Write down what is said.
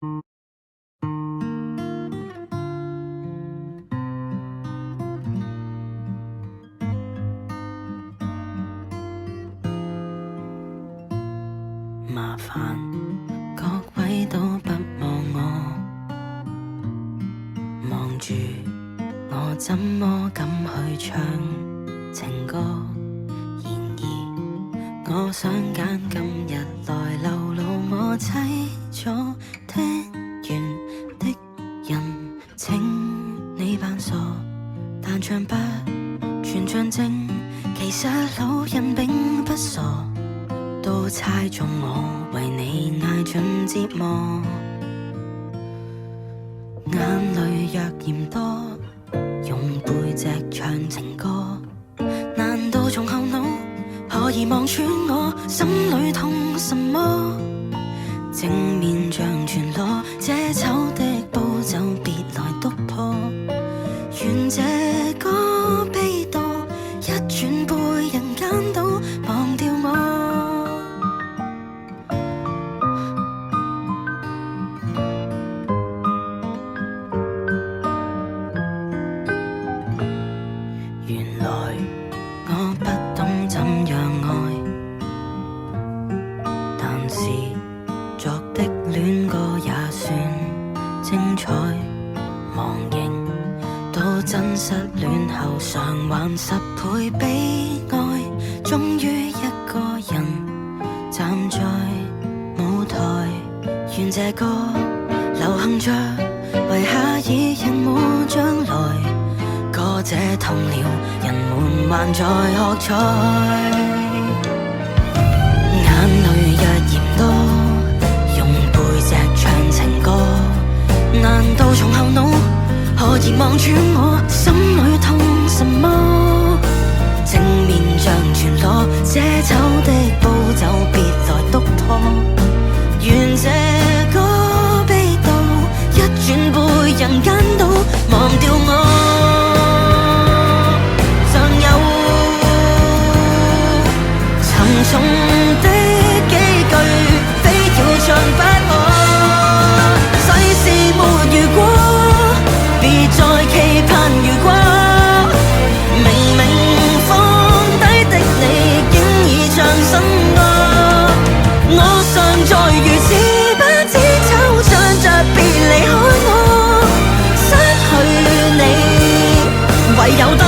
麻煩各位都不望我，望住我怎麼敢去唱情歌？然而我想揀今日來流露我凄楚聽完的人，請你扮傻，但唱不全像正，其實老人並不傻，都猜中我為你捱盡折磨。眼淚若嫌多，用背脊唱情歌，難道從後腦可以望穿我心裏痛什麼？正面像全裸，這醜的步驟別來督破，願這個悲悼一轉背人間都忘掉我。原來我不懂怎樣愛，但是作的戀歌也算精彩。忘形到真失戀後償還10倍悲哀，終於一個人站在舞台，願這歌流行着，遺下已人無將來。歌者痛了，人們還在喝彩。眼淚若嫌多，用背脊唱情歌，難道從後腦可以望穿我心裏痛什麼？正面像全裸，這醜的步驟別來督破，願這個悲悼一轉背人間都忘掉我。重的幾句非要唱不可，世事沒如果，別再期盼如果，明明放低的你竟已唱新歌，我尚在如此不知惆悵着別離開我，失去你唯有等。